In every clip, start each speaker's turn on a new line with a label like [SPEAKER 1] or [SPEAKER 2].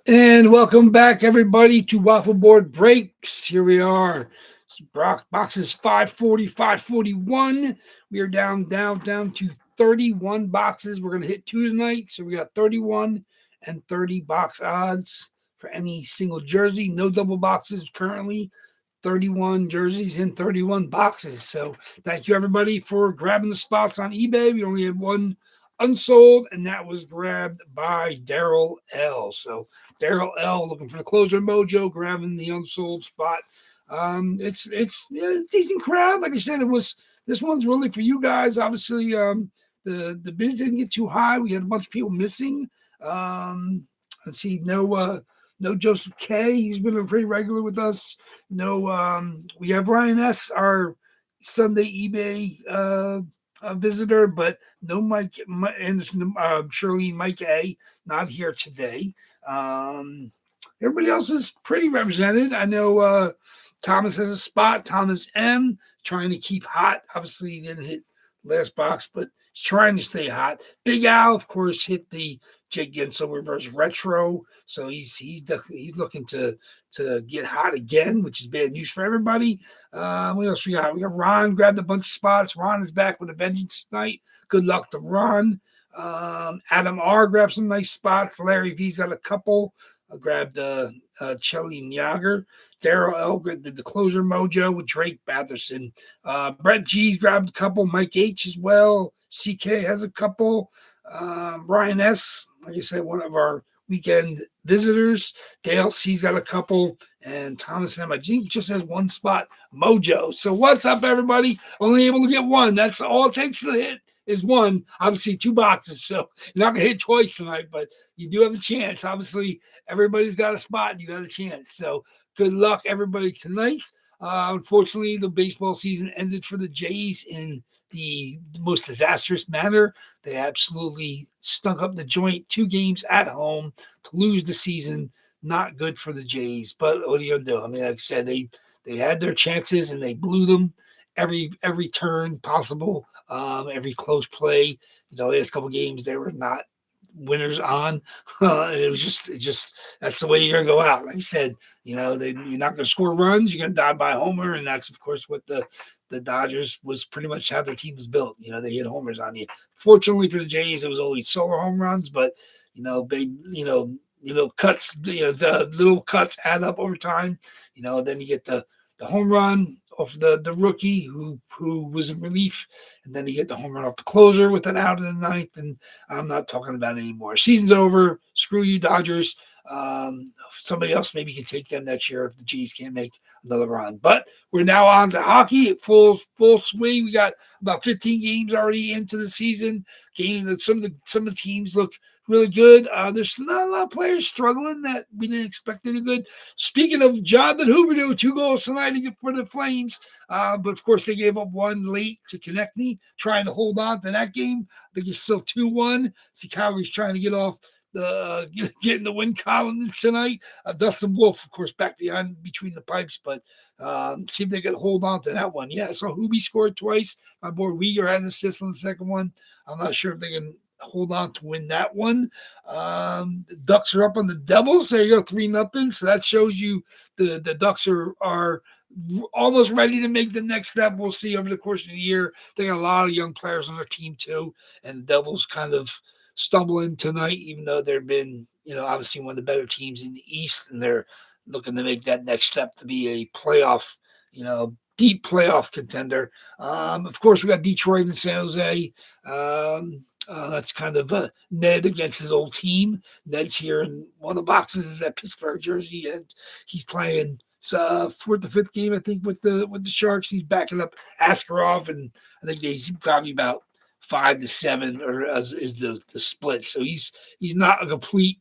[SPEAKER 1] And welcome back, everybody, to Waffle Board Breaks. Here we are. Boxes 540, 541. We are down to 31 boxes. We're going to hit two tonight. So we got 31 and 30 box odds for any single jersey. No double boxes currently. 31 jerseys in 31 boxes. So thank you, everybody, for grabbing the spots on eBay. We only had one unsold, and that was grabbed by Daryl L. So Daryl L looking for the closer mojo, grabbing the unsold spot. It's a decent crowd. Like I said, it was this one's really for you guys. Obviously, the bids didn't get too high. We had a bunch of people missing. Let's see, no Joseph K. He's been pretty regular with us. No, we have Ryan S. Our Sunday eBay visitor, but no Mike and Shirley Mike A. Not here today. Everybody else is pretty represented. I know Thomas has a spot. Thomas M. trying to keep hot. Obviously, he didn't hit last box, but he's trying to stay hot. Big Al, of course, hit the Jake Gensel reverse retro, so he's looking to get hot again, which is bad news for everybody. What else we got? We got Ron grabbed a bunch of spots. Ron is back with a vengeance tonight. Good luck to Ron. Adam R grabbed some nice spots. Larry V's got a couple. I grabbed Chelly and Yager. Daryl L did the closer mojo with Drake Batherson. Brett G's grabbed a couple. Mike H as well. CK has a couple. Brian S, like I said, one of our weekend visitors. Dale C's got a couple. And Thomas M, I think just has one spot. Mojo. So what's up, everybody? Only able to get one. That's all it takes to hit is one. Obviously, two boxes. So you're not going to hit twice tonight, but you do have a chance. Obviously, everybody's got a spot and you got a chance. So good luck, everybody, tonight. Unfortunately, the baseball season ended for the Jays in the most disastrous manner. They absolutely stunk up the joint. 2 games at home to lose the season. Not good for the Jays. But what are you going to do? I mean, like I said, they had their chances and they blew them every turn possible. Every close play. Last couple games they were not winners on. It was just that's the way you're gonna go out. Like I said, you're not gonna score runs. You're gonna die by a homer, and that's of course what the Dodgers was pretty much how their team was built. They hit homers on you. Fortunately for the Jays, it was only solo home runs, but cuts. The little cuts add up over time. Then you get the home run off the rookie who was in relief, and then you get the home run off the closer with an out in the ninth, and I'm not talking about it anymore. Season's over. Screw you, Dodgers. Somebody else maybe can take them next year if the G's can't make another run. But we're now on to hockey at full swing. We got about 15 games already into the season. Some of the teams look really good. There's not a lot of players struggling that we didn't expect to do good. Speaking of Jonathan Huberdeau, 2 goals tonight for the Flames. But of course, they gave up one late to Konechny, trying to hold on to that game. I think it's still 2-1. See, Calgary's trying to get off get in the win column tonight. Dustin Wolf, of course, back behind between the pipes, but see if they can hold on to that one. Yeah, so Hubie scored twice. My boy Uyghur had an assist on the second one. I'm not sure if they can hold on to win that one. The Ducks are up on the Devils. There you go, 3-0. So that shows you the Ducks are almost ready to make the next step. We'll see over the course of the year. They got a lot of young players on their team too, and the Devils kind of stumbling tonight, even though they've been, obviously one of the better teams in the East, and they're looking to make that next step to be a playoff, deep playoff contender. Of course, we got Detroit and San Jose. That's kind of Ned against his old team. Ned's here, and one of the boxes is that Pittsburgh jersey, and he's playing 4th or 5th game, I think, with the Sharks. He's backing up Askarov, and I think he's probably about 5-7 or is the split. So he's not a complete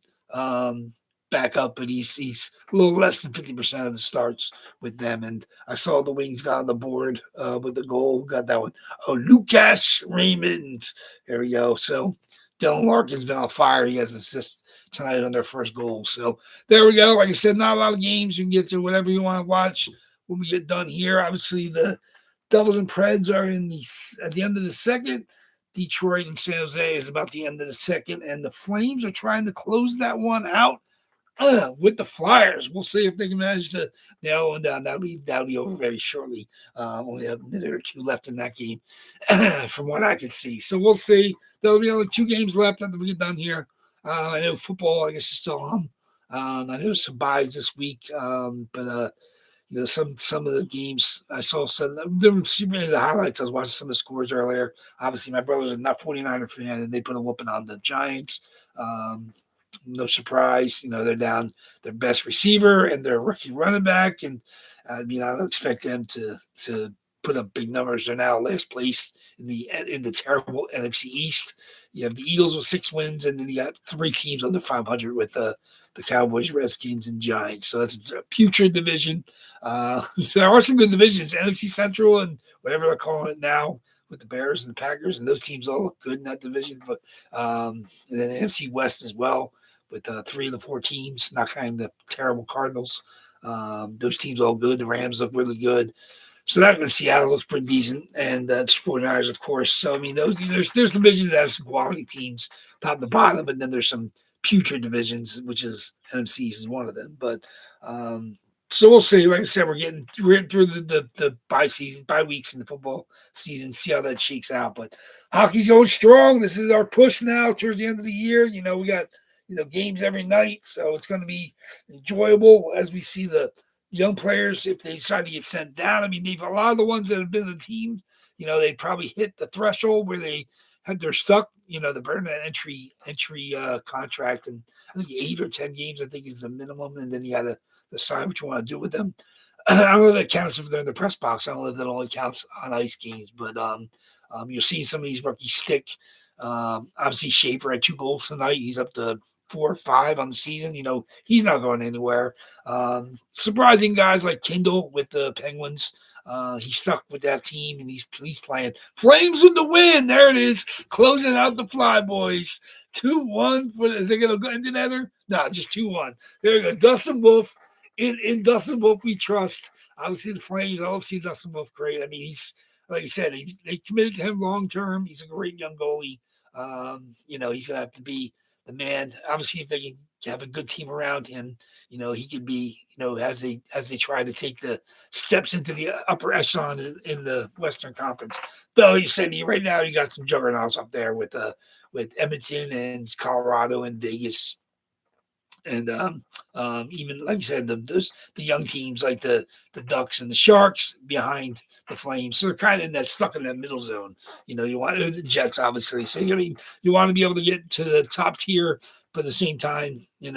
[SPEAKER 1] backup, but he's a little less than 50% of the starts with them. And I saw the Wings got on the board with the goal. Got that one. Oh, Lucas Raymond. There we go. So Dylan Larkin's been on fire. He has an assist tonight on their first goal. So there we go. Like I said, not a lot of games. You can get to whatever you want to watch when we get done here. Obviously, the Devils and Preds are at the end of the second. Detroit and San Jose is about the end of the second, and the Flames are trying to close that one out. with the Flyers. We'll see if they can manage to nail one down. That'll be over very shortly. Only a minute or two left in that game, from what I can see. So we'll see. There'll be only 2 games left after we get done here. I know football, I guess, is still on. I know some buys this week, but some of the games I saw some the highlights. I was watching some of the scores earlier. Obviously, my brother's a not 49er fan, and they put a whooping on the Giants. No surprise, they're down their best receiver and their rookie running back, and I mean I don't expect them to put up big numbers. They're now last place in the terrible NFC East. You have the Eagles with 6 wins, and then you got 3 teams under 500 with the Cowboys, Redskins, and Giants. So that's a putrid division. So there are some good divisions, NFC Central and whatever they're calling it now, with the Bears and the Packers, and those teams all look good in that division. But and then the NFC West as well, with 3 of the 4 teams, not counting the terrible Cardinals. Those teams all good. The Rams look really good. So that in Seattle looks pretty decent, and that's 49ers, of course. So I mean, there's divisions that have some quality teams, top to bottom, but then there's some putrid divisions, which is NFC is one of them. But so we'll see. Like I said, we're getting through the bye weeks in the football season. See how that shakes out. But hockey's going strong. This is our push now towards the end of the year. We got games every night, so it's going to be enjoyable as we see the young players, if they decide to get sent down. I mean, a lot of the ones that have been in the teams, they probably hit the threshold where they're stuck. The burn that entry contract, and I think 8 or 10 games I think is the minimum, and then you got to decide what you want to do with them. I don't know if that counts if they're in the press box. I don't know if that only counts on ice games, but you're seeing some of these rookies stick. Obviously, Schaefer had 2 goals tonight. He's up to 4 or 5 on the season. He's not going anywhere. Surprising guys like Kindle with the Penguins. He's stuck with that team, and he's playing. Flames with the win. There it is. Closing out the Flyboys. 2-1. Are they going to go into nether? No, just 2-1. There you go. Dustin Wolf. In Dustin Wolf, we trust. Obviously, the Flames. I love seeing Dustin Wolf great. I mean, he's, like I said, they committed to him long term. He's a great young goalie. He's going to have to be the man. Obviously, if they can have a good team around him, he could be, as they try to take the steps into the upper echelon in the Western Conference. Though you said right now you got some juggernauts up there with Edmonton and Colorado and Vegas. And even like you said, the young teams like the Ducks and the Sharks behind the Flames, so they're kind of stuck in that middle zone. You want the Jets, obviously. So I mean, you want to be able to get to the top tier, but at the same time, you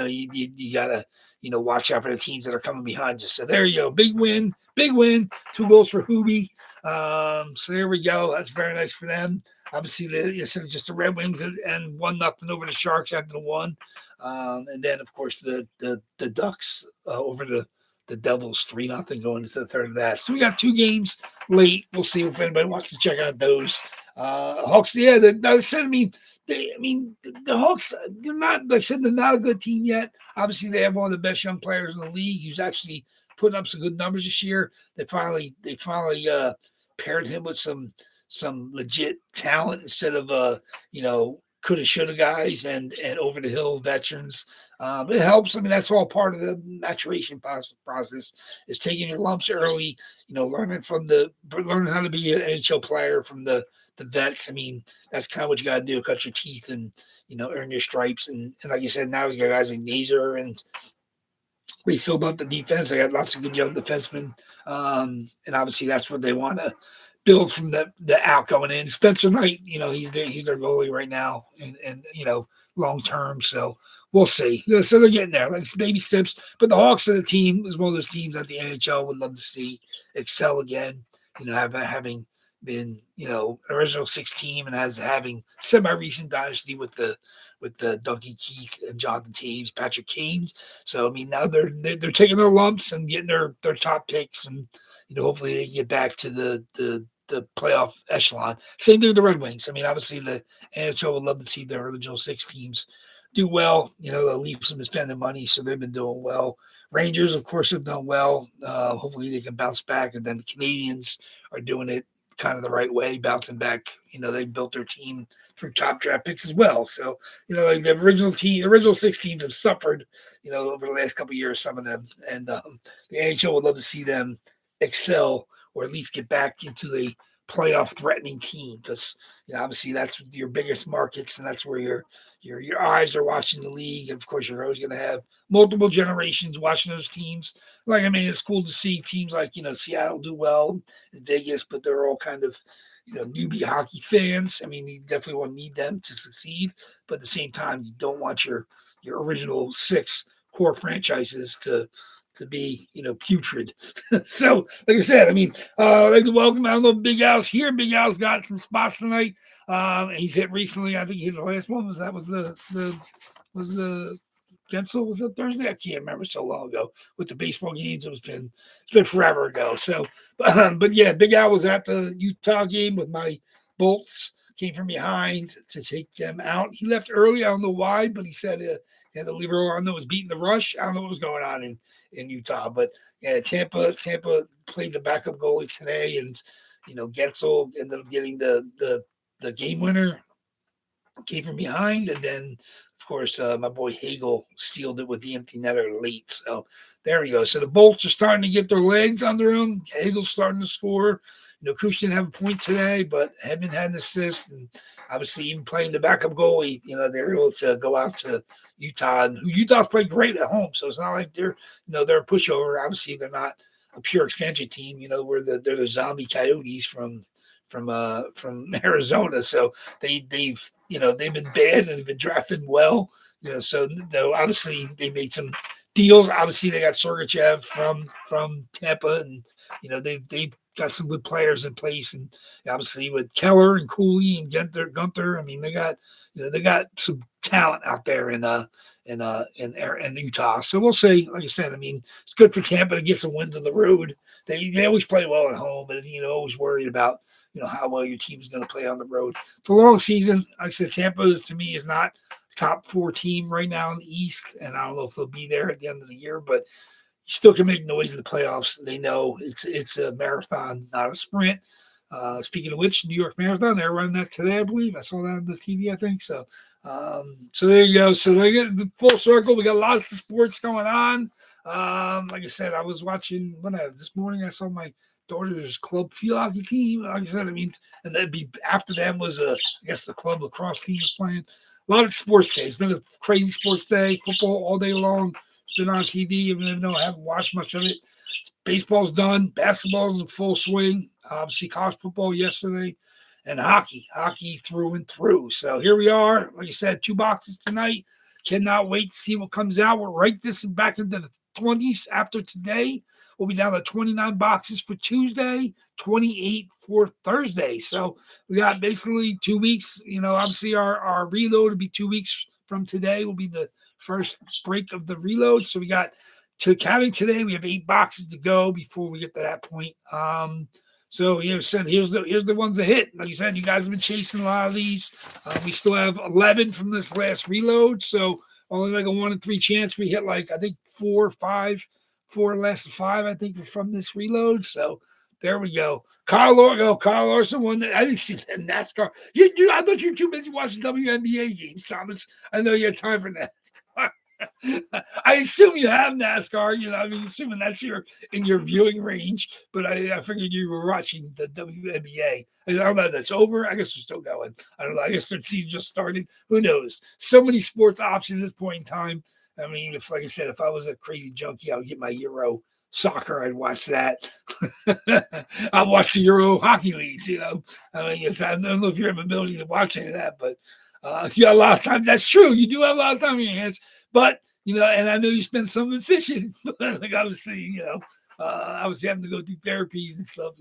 [SPEAKER 1] gotta watch out for the teams that are coming behind you. So there you go, big win, 2 goals for Hoobie. So there we go. That's very nice for them. Obviously, just the Red Wings and 1-0 over the Sharks after the 1. And then, of course, the Ducks over the Devils 3-0 going into the third of that. So we got 2 games late. We'll see if anybody wants to check out those. Hawks, yeah, the Hawks, they're not, like I said, they're not a good team yet. Obviously, they have one of the best young players in the league who's actually putting up some good numbers this year. They finally paired him with some legit talent instead of coulda, shoulda guys and over the hill veterans. It helps. I mean, that's all part of the maturation process, is taking your lumps early, learning how to be an NHL player from the vets. I mean, that's kind of what you got to do, cut your teeth and, earn your stripes. And like you said, now he's got guys like Nazer, and we filled up the defense. They got lots of good young defensemen. And obviously that's what they want to build from the out going in. Spencer Knight, he's their goalie right now, and long term. So we'll see. So they're getting there, like baby steps. But the Hawks are the team is one of those teams that the NHL would love to see excel again. Having been original 6 team and having semi-recent dynasty with the Duncan Keith and Jonathan Taves, Patrick Kane. So I mean, now they're taking their lumps and getting their top picks, and hopefully they get back to the playoff echelon. Same thing with the Red Wings. I mean, obviously the NHL would love to see their original 6 teams do well. The Leafs have been spending money, so they've been doing well. Rangers, of course, have done well. Hopefully they can bounce back, and then the Canadians are doing it kind of the right way, bouncing back. They built their team through top draft picks as well. So, like the original 6 teams have suffered, over the last couple of years, some of them. And the NHL would love to see them excel or at least get back into the playoff threatening team because obviously that's your biggest markets and that's where your eyes are watching the league. And of course, you're always going to have multiple generations watching those teams. Like, I mean, it's cool to see teams like, Seattle do well in Vegas, but they're all kind of, newbie hockey fans. I mean, you definitely want to need them to succeed, but at the same time, you don't want your original 6 core franchises to be, putrid. So, like I said, I mean, I'd like to welcome, I don't know if Big Al's here. Big Al's got some spots tonight. He's hit recently. I think he hit the last one. Was the Gensel? Was it Thursday? I can't remember, so long ago with the baseball games. It's been forever ago. So, but yeah, Big Al was at the Utah game with my Bolts. Came from behind to take them out. He left early. I don't know why, but he said the libero on was beating the rush. I don't know what was going on in Utah, but yeah, Tampa played the backup goalie today, and Gensel ended up getting the game winner. Came from behind, and then of course my boy Hagel sealed it with the empty netter late. So there we go. So the Bolts are starting to get their legs under them. Hagel's starting to score. Kush didn't have a point today, but Hedman had an assist, and obviously even playing the backup goalie, they're able to go out to Utah, and Utah's played great at home. So it's not like they're a pushover. Obviously, they're not a pure expansion team. Where they're the zombie Coyotes from Arizona. So they've been bad and they've been drafted well. So though obviously they made some deals. Obviously they got Sergachev from Tampa, and they've got some good players in place. And obviously with Keller and Cooley and Gunther, I mean they got some talent out there in Utah. So we'll see. Like I said, I mean it's good for Tampa to get some wins on the road. They always play well at home, and always worried about how well your team is going to play on the road. It's a long season. Like I said, Tampa to me is not top 4 team right now in the East, and I don't know if they'll be there at the end of the year, but you still can make noise in the playoffs. They know it's a marathon, not a sprint. Speaking of which, New York Marathon, they're running that today, I believe. I saw that on the TV, I think. So so there you go. So they get the full circle. We got lots of sports going on. Like I said, I was watching this morning. I saw my daughter's club field hockey team. Like I said, I mean, and that'd be after them was I guess the club lacrosse team was playing. A lot of sports days. It's been a crazy sports day. Football all day long. It's been on TV, even though I haven't watched much of it. Baseball's done. Basketball's in full swing. Obviously, college football yesterday, and hockey through and through. So here we are. Like I said, 2 boxes tonight. Cannot wait to see what comes out. We'll write this back into the 20s after today. We'll be down to 29 boxes for Tuesday, 28 for Thursday. So we got basically 2 weeks. Obviously our reload will be 2 weeks from today. Will be the first break of the reload. So we got counting today. We have 8 boxes to go before we get to that point. So said here's the ones that hit. Like you said, you guys have been chasing a lot of these. We still have 11 from this last reload, so only like a 1 in 3 chance we hit like I think 4 or 5, 4 less than 5 I think from this reload. So there we go. Kyle Larson won that. I didn't see that in NASCAR. I thought you were too busy watching WNBA games, Thomas. I know you had time for that. I assume you have NASCAR, I mean, assuming that's in your viewing range, but I figured you were watching the WNBA. I don't know if that's over. I guess we're still going. I don't know. I guess their season just started. Who knows? So many sports options at this point in time. I mean, like I said, if I was a crazy junkie, I would get my Euro soccer. I'd watch that. I'll watch the Euro hockey leagues, I mean, I don't know if you have ability to watch any of that, but you got a lot of time. That's true. You do have a lot of time in your hands. But, and I know you spend some in fishing. Like obviously, obviously having to go through therapies and stuff,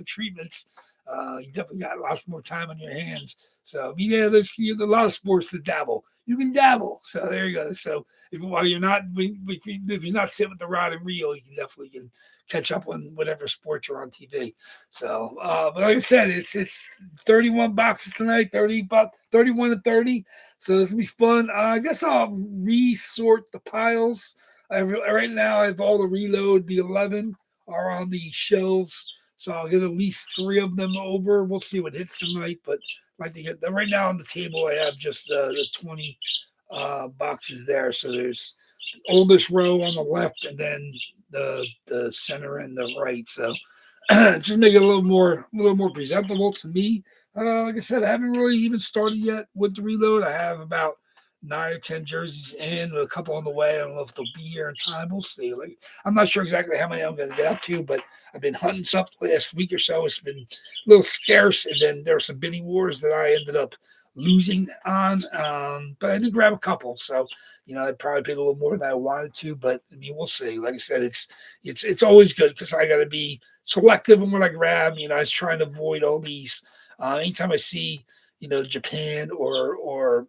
[SPEAKER 1] treatments. You definitely got lots more time on your hands. So, I mean, there's a lot of sports to dabble. You can dabble. So there you go. So while you're not, if you're not sitting with the rod and reel, you can definitely catch up on whatever sports are on TV. So, but like I said, it's 31 boxes tonight, 31 to 30. So this will be fun. I guess I'll resort the piles. Right now I have all the reload. The 11 are on the shelves. So I'll get at least 3 of them over. We'll see what hits tonight, but I'd like to get them. Right now on the table, I have just the 20 boxes there. So there's the oldest row on the left, and then the center and the right. So just make it a little more presentable to me. Like I said, I haven't really even started yet with the reload. I have about 9 or 10 jerseys in, with a couple on the way. I don't know if they'll be here in time. We'll see. Like, I'm not sure exactly how many I'm going to get up to, but I've been hunting stuff the last week or so. It's been a little scarce, and then there were some bidding wars that I ended up losing on. But I did grab a couple, so I probably paid a little more than I wanted to. But I mean, we'll see. Like I said, it's always good because I got to be selective in what I grab. I was trying to avoid all these. Anytime I see, Japan or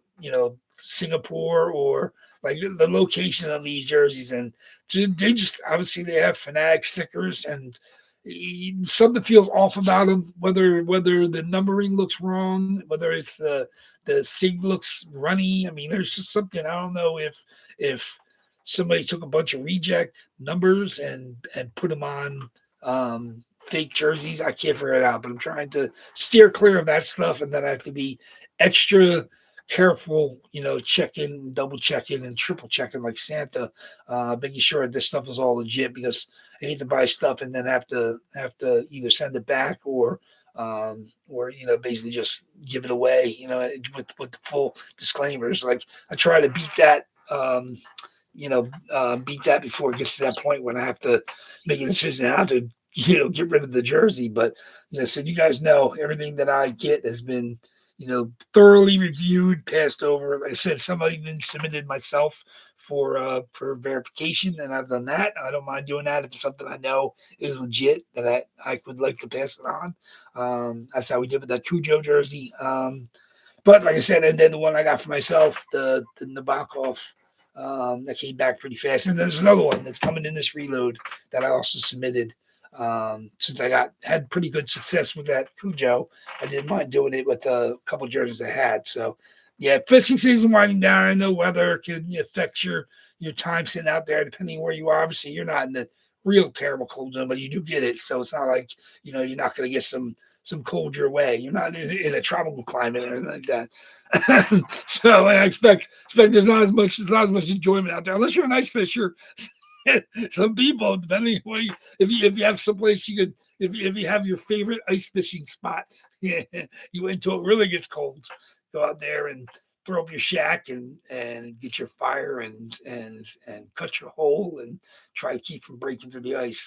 [SPEAKER 1] Singapore, or like the location of these jerseys, and they just obviously they have Fanatic stickers, and something feels off about them. Whether the numbering looks wrong, whether it's the sig looks runny. I mean, there's just something. I don't know if somebody took a bunch of reject numbers and put them on fake jerseys. I can't figure it out, but I'm trying to steer clear of that stuff, and then I have to be extra careful, checking, double checking, and triple checking like Santa, making sure this stuff is all legit, because I hate to buy stuff and then have to either send it back or basically just give it away, with the full disclaimers. Like, I try to beat that. Beat that before it gets to that point when I have to make a decision how to, get rid of the jersey. But, so you guys know everything that I get has been, thoroughly reviewed, passed over. Like I said, some I've even submitted myself for verification, and I've done that. I don't mind doing that if it's something I know is legit that I would like to pass it on. That's how we did with that Cujo jersey. But like I said, and then the one I got for myself, the Nabokov, that came back pretty fast. And there's another one that's coming in this reload that I also submitted. Since I had pretty good success with that Cujo, I didn't mind doing it with a couple jerseys I had. So, yeah, fishing season winding down. I know weather can affect your time sitting out there, depending where you are. Obviously, you're not in the real terrible cold zone, but you do get it. So it's not like you're not going to get some cold your way. You're not in a tropical climate or anything like that. So I expect there's not as much enjoyment out there, unless you're an ice fisher. Some people, depending on if you have someplace you could, if you have your favorite ice fishing spot, you went to it really gets cold, go out there and throw up your shack and get your fire and cut your hole and try to keep from breaking through the ice.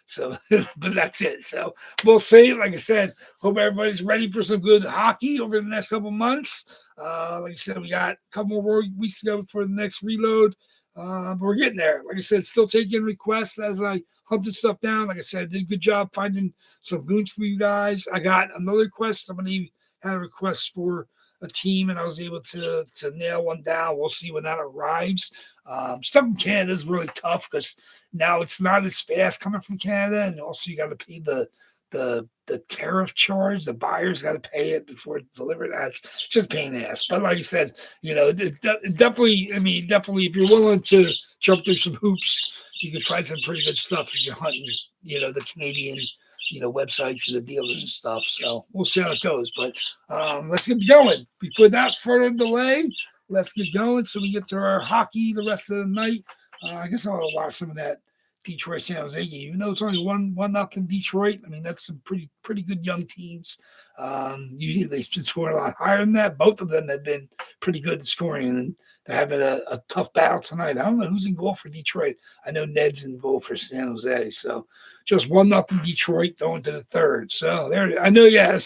[SPEAKER 1] So but that's it. So we'll see. Like I said, hope everybody's ready for some good hockey over the next couple months. Like I said, we got a couple more weeks to go for the next reload. But we're getting there. Like I said, still taking requests as I hunted stuff down. Like I said, I did a good job finding some goons for you guys. I got another request. Somebody had a request for a team, and I was able to nail one down. We'll see when that arrives. Stuff in Canada is really tough because now it's not as fast coming from Canada, and also you got to pay the tariff charge. The buyer's got to pay it before it's delivered. That's just a pain in the ass. But like I said, definitely, if you're willing to jump through some hoops, you can find some pretty good stuff if you're hunting, the Canadian, websites and the dealers and stuff. So we'll see how it goes. But let's get going. Before that further delay, let's get going so we get to our hockey the rest of the night. I guess I'll watch some of that Detroit San Jose game, even though it's only 1-0 Detroit. I mean, that's some pretty good young teams. Usually they've been scoring a lot higher than that. Both of them have been pretty good at scoring, and they're having a tough battle tonight. I don't know who's in goal for Detroit. I know Ned's in goal for San Jose. So just 1-0 Detroit going to the third. So there, I know. Yeah,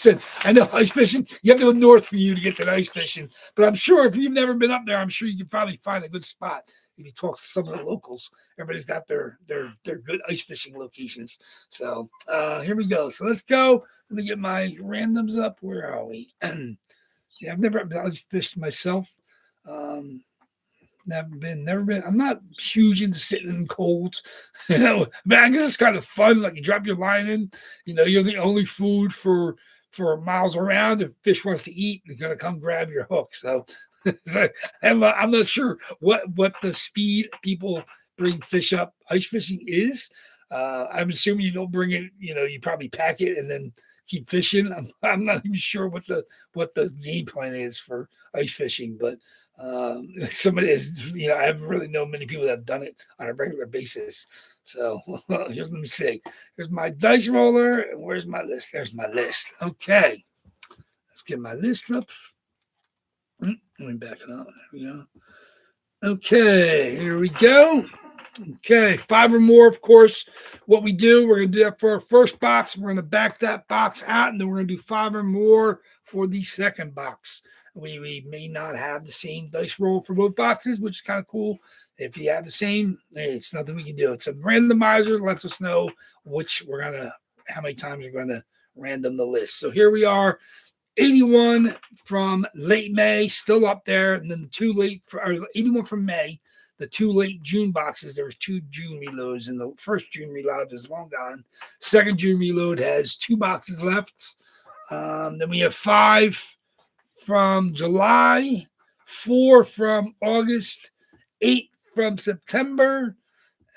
[SPEAKER 1] I know ice fishing. You have to go north for you to get to ice fishing, but I'm sure if you've never been up there, I'm sure you can probably find a good spot. If you talk to some of the locals, everybody's got their good ice fishing locations. So here we go. So let's go. Let me get my randoms up. Where are we? Yeah, I've never ice fished myself. Never been. I'm not huge into sitting in cold. But I guess it's kind of fun. Like, you drop your line in, you're the only food for miles around. If fish wants to eat, they're gonna come grab your hook. So I'm not sure what the speed people bring fish up ice fishing is. I'm assuming you don't bring it. You probably pack it and then keep fishing. I'm not even sure what the game plan is for ice fishing, but somebody is. I haven't really known many people that have done it on a regular basis. So let me see. Here's my dice roller, and where's my list? There's my list. Okay, let's get my list up. Let me back it up. There we go. Okay, here we go. Okay, 5 or more, of course. What we do, we're going to do that for our first box. We're going to back that box out, and then we're going to do 5 or more for the second box. We may not have the same dice roll for both boxes, which is kind of cool. If you have the same, hey, it's nothing we can do. It's a randomizer. It lets us know how many times we're going to random the list. So here we are. 81 from late May, still up there, and then the 81 from May. The 2 late June boxes, there was 2 June reloads, and the first June reload is long gone. Second June reload has 2 boxes left. Then we have 5 from July, 4 from August, 8 from September,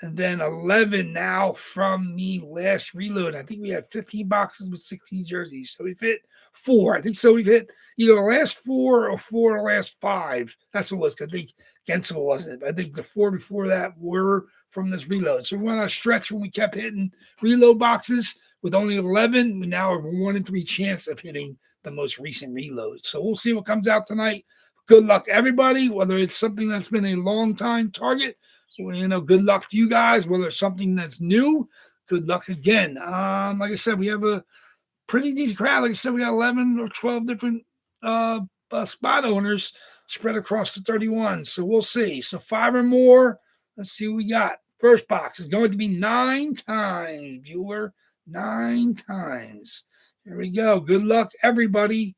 [SPEAKER 1] and then 11 now from the last reload. I think we had 15 boxes with 16 jerseys. So we've hit 4. I think so. We've hit either the last 4 or 4 of the last 5. That's what it was. I think Gensel wasn't. I think the 4 before that were from this reload. So we're on a stretch when we kept hitting reload boxes. With only 11, we now have a 1 in 3 chance of hitting the most recent reload. So we'll see what comes out tonight. Good luck, everybody, whether it's something that's been a long time target. Good luck to you guys. Whether it's something that's new, good luck again. Like I said, we have a pretty decent crowd. Like I said, we got 11 or 12 different spot owners spread across the 31. So we'll see. So 5 or more. Let's see what we got. First box is going to be 9 times, Bueller. 9 times. Here we go. Good luck, everybody.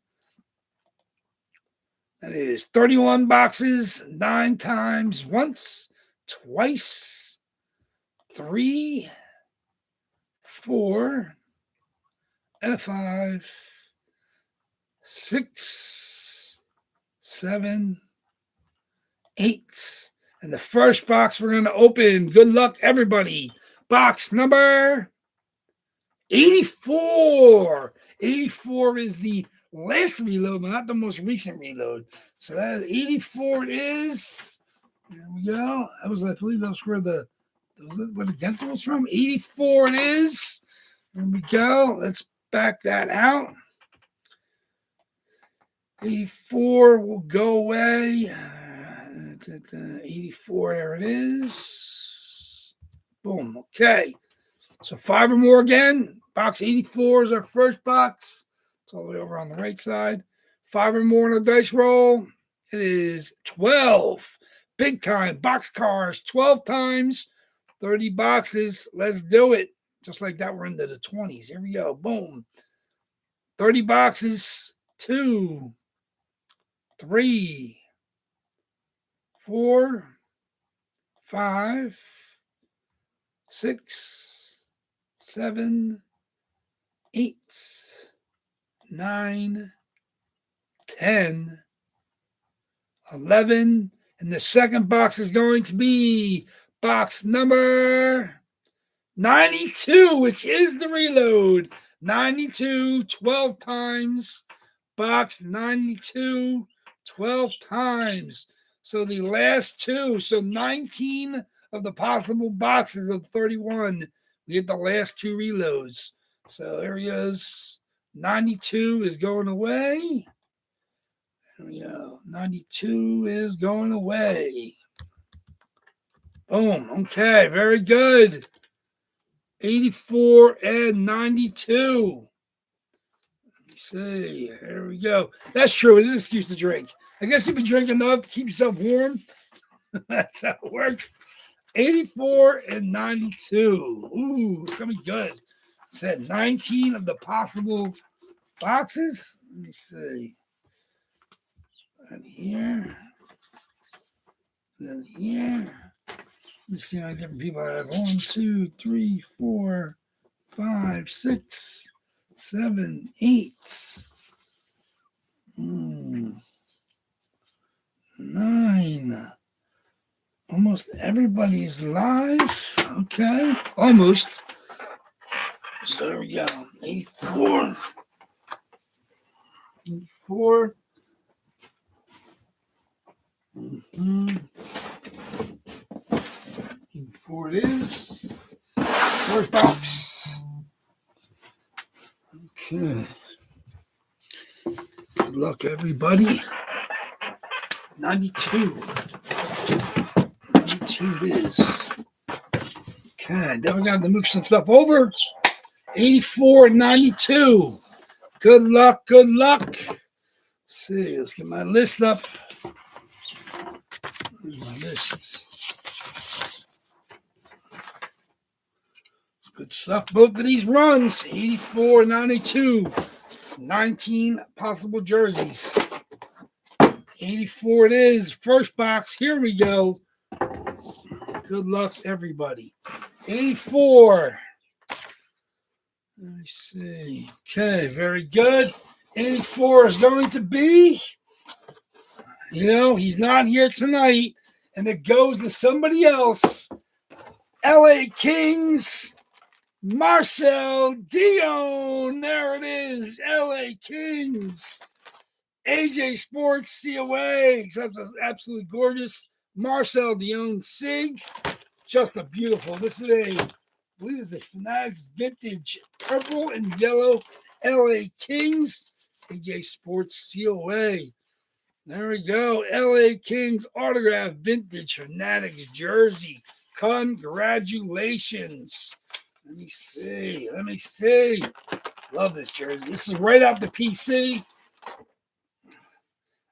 [SPEAKER 1] That is 31 boxes, 9 times. Once, twice, 3, 4, and a 5, 6, 7, 8. And the first box we're going to open. Good luck, everybody. Box number 84. 84 is the last reload, but not the most recent reload. So that is 84 it is. There we go. I believe that's where the dental was from. 84 it is. There we go. Let's back that out. 84 will go away. 84, there it is. Boom. Okay. So 5 or more again. Box 84 is our first box. It's all the way over on the right side. 5 or more on the dice roll. It is 12. Big time. Box cars. 12 times. 30 boxes. Let's do it. Just like that, we're into the 20s. Here we go. Boom. 30 boxes. 2, 3, 4, 5, 6, 7, 8, 9, 10, 11. And the second box is going to be box number 92, which is the reload. 92, 12 times. Box 92, 12 times. So the last 2, so 19 of the possible boxes of 31, we get the last 2 reloads. So there he is. 92 is going away. There we go. 92 is going away. Boom. Okay, very good. 84 and 92. Let me see. There we go. That's true. It is an excuse to drink. I guess if you drink enough to keep yourself warm, that's how it works. 84 and 92. Ooh, it's going to be good. It said 19 of the possible boxes. Let me see. And here. Then here. Let me see how many different people I have. 1, 2, 3, 4, 5, 6, 7, 8. 9. Almost everybody is live. Okay. Almost. So there we go. 84. 84. Mm-hmm. 84 it is. First box. Okay. Good luck, everybody. 92. 92 it is. Okay. Definitely got to move some stuff over. 84 and 92. Good luck. Good luck. Let's see. Let's get my list up. Where's my list? It's good stuff. Both of these runs. 84 and 92. 19 possible jerseys. 84 it is. First box. Here we go. Good luck, everybody. 84. Let me see. Okay, very good. 84 is going to be, he's not here tonight, and it goes to somebody else. LA Kings, Marcel Dion. There it is. LA Kings. AJ Sports COA. Absolutely gorgeous. Marcel Dion Sig. Just a beautiful. This is I believe it's a Fanatics Vintage Purple and Yellow LA Kings. AJ Sports COA. There we go. LA Kings autograph Vintage Fanatics jersey. Congratulations. Let me see. Love this jersey. This is right off the PC.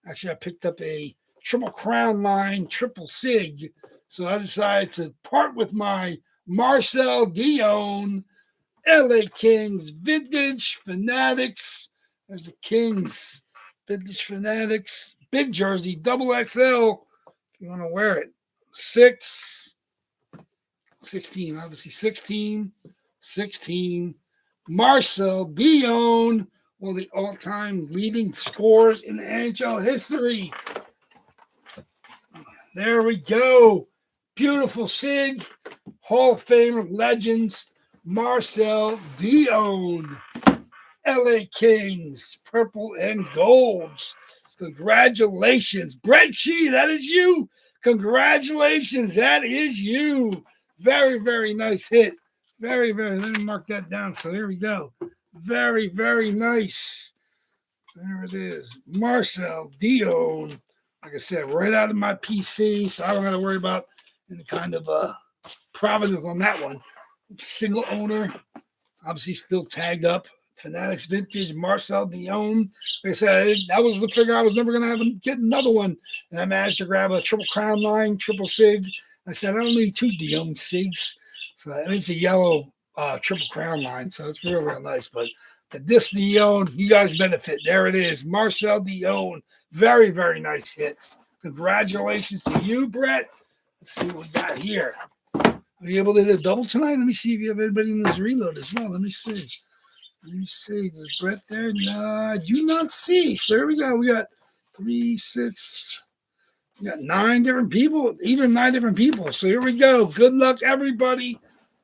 [SPEAKER 1] Actually, I picked up a Triple Crown line, Triple Sig. So I decided to part with my Marcel Dion, LA Kings, Vintage Fanatics. There's the Kings, Vintage Fanatics, big jersey, double XL, if you want to wear it. 16, obviously 16. Marcel Dion, one of the all-time leading scorers in the NHL history. There we go. Beautiful Sig, Hall of Famer, legends, Marcel Dion, LA Kings, purple and golds. Congratulations. Brett Chi, that is you. Congratulations, that is you. Very, very nice hit. Very, let me mark that down. So here we go. Very, very nice. There it is. Marcel Dion. Like I said, right out of my PC, so I don't have to worry about any kind of provenance on that one. Single owner, obviously still tagged up. Fanatics Vintage, Marcel Dion. Like I said, that was the figure I was never going to get another one. And I managed to grab a Triple Crown line, Triple Sig. I said, I don't need 2 Dion Sigs. So it's a yellow Triple Crown line, so it's real nice. But this Dion, you guys benefit. There it is. Marcel Dion. Very, very nice hits. Congratulations to you, Brett. Let's see what we got here. Are you able to do a double tonight? Let me see if you have anybody in this reload as well. Let me see. Is Brett there? No, I do not see. So here we go. We got 3, 6. We got 9 different people. 8 or 9 different people. So here we go. Good luck, everybody.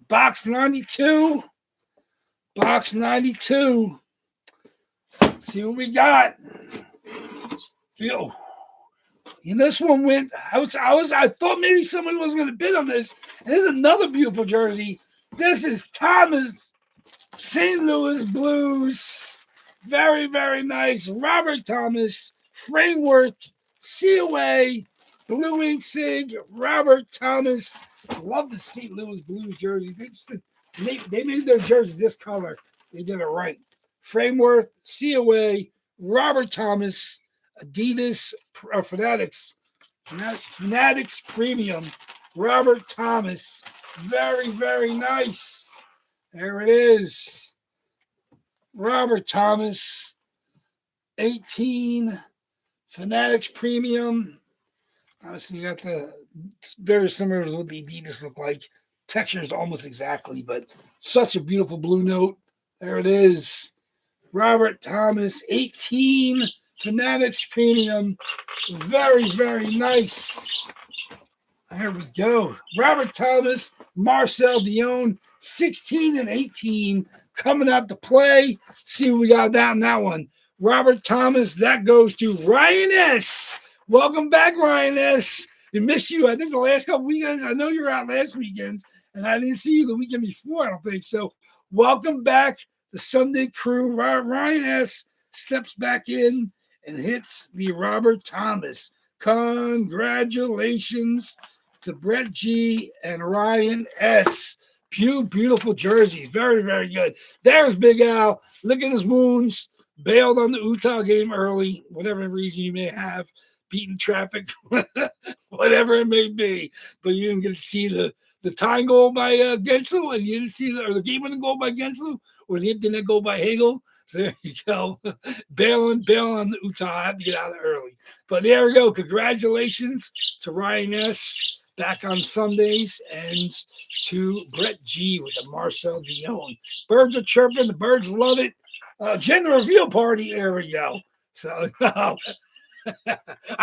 [SPEAKER 1] Box 92. Box 92. Let's see what we got. This one went. I thought maybe somebody was going to bid on this. There's another beautiful jersey. This is Thomas St. Louis Blues. Very, very nice. Robert Thomas, Frameworth, COA, Blue Ink Sig, Robert Thomas. Love the St. Louis Blues jersey. They made their jerseys this color. They did it right. Frameworth, COA, Robert Thomas, Adidas, Fanatics Premium, Robert Thomas. Very, very nice. There it is. Robert Thomas, 18, Fanatics Premium. Obviously, you got it's very similar to what the Adidas look like. Texture is almost exactly, but such a beautiful blue note. There it is. Robert Thomas, 18, Fanatics Premium. Very, very nice. There we go. Robert Thomas, Marcel Dion, 16 and 18 coming out to play. See what we got down that one. Robert Thomas, that goes to Ryan S. Welcome back, Ryan S. We missed you, I think, the last couple weekends. I know you were out last weekend, and I didn't see you the weekend before, I don't think. So welcome back, the Sunday crew. Ryan S. steps back in and hits the Robert Thomas. Congratulations to Brett G and Ryan S. Beautiful jerseys. Very, very good. There's Big Al. Look at his wounds. Bailed on the Utah game early, whatever reason you may have, beating traffic, whatever it may be. But you didn't get to see the tying goal by Gensel, and you didn't see the game-winning goal by Gensel, or the empty net goal by Hagel. So there you go. Bail on the Utah. I have to get out of early. But there we go. Congratulations to Ryan S. back on Sundays, and to Brett G with the Marcel Dion. Birds are chirping. The birds love it. Gender reveal party. There we go. So I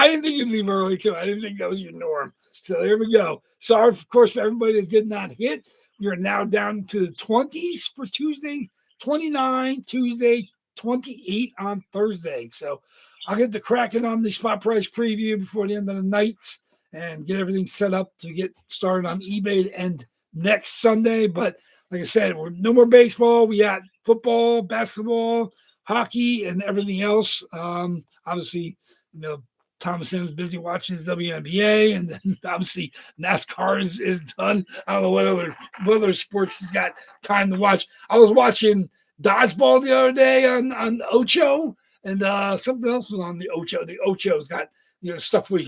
[SPEAKER 1] didn't think you'd leave early, too. I didn't think that was your norm. So there we go. Sorry, of course, for everybody that did not hit. We are now down to the 20s for Tuesday, 29 Tuesday, 28 on Thursday. So I'll get the cracking on the spot price preview before the end of the night and get everything set up to get started on eBay to end next Sunday. But like I said, we're no more baseball. We got football, basketball, hockey, and everything else. Obviously, Thomas Sam's busy watching his WNBA, and then obviously NASCAR is done. I don't know what other sports he's got time to watch. I was watching dodgeball the other day on Ocho, and something else was on the Ocho. The Ocho's got stuff where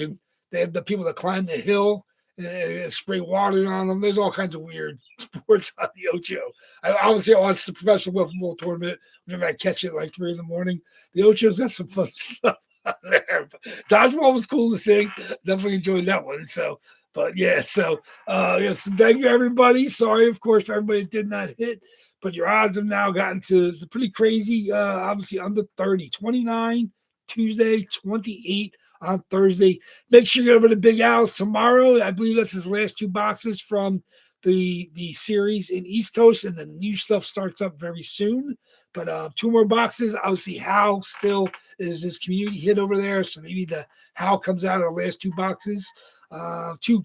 [SPEAKER 1] they have the people that climb the hill and spray water on them. There's all kinds of weird sports on the Ocho. I watch the professional wiffle tournament whenever I catch it like 3 in the morning. The Ocho's got some fun stuff on there. Dodgeball was cool to see. Definitely enjoyed that one. So thank you everybody. Sorry, of course, for everybody that did not hit, but your odds have now gotten to the pretty crazy. Obviously under 30, 29 Tuesday, 28 on Thursday. Make sure you go over to Big Al's tomorrow. I believe that's his last 2 boxes from the series in East Coast, and the new stuff starts up very soon. But 2 more boxes. Obviously, Hal still is his community hit over there, so maybe the Hal comes out of the last 2 boxes.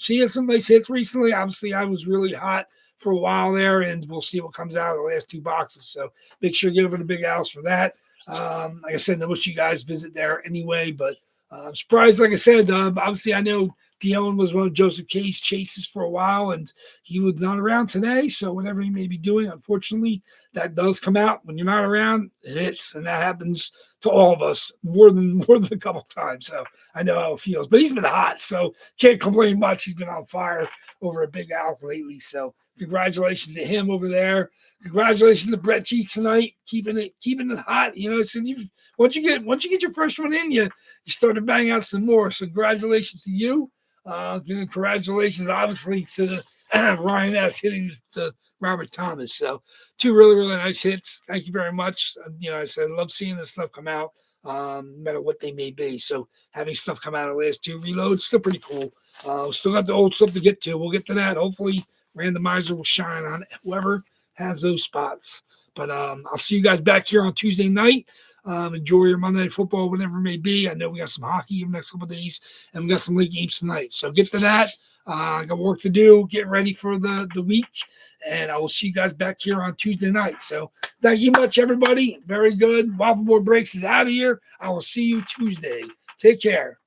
[SPEAKER 1] He had some nice hits recently. Obviously, I was really hot for a while there, and we'll see what comes out of the last 2 boxes. So make sure you get over to Big Al's for that. Like I said, most of you guys visit there anyway, but I'm surprised. Like I said, obviously I know Dion was one of Joseph K's chases for a while, and he was not around today. So whatever he may be doing, unfortunately, that does come out when you're not around. It hits, and that happens to all of us more than a couple times. So I know how it feels. But he's been hot, so can't complain much. He's been on fire over a Big Al lately. So congratulations to him over there. Congratulations to Brett G tonight, keeping it hot. So once you get your first one in, you start to bang out some more. So congratulations to you. Congratulations, obviously, to the Ryan S hitting the Robert Thomas. So 2 really, really nice hits. Thank you very much. I said I love seeing this stuff come out, no matter what they may be. So having stuff come out of the last 2 reloads, still pretty cool. Still got the old stuff to get to. We'll get to that. Hopefully, randomizer will shine on whoever has those spots. But I'll see you guys back here on Tuesday night. Enjoy your Monday Night Football, whatever it may be. I know we got some hockey in the next couple of days, and we got some league games tonight. So get to that. I got work to do. Get ready for the week, and I will see you guys back here on Tuesday night. So thank you much, everybody. Very good. WAFFLEBOARD Breaks is out of here. I will see you Tuesday. Take care.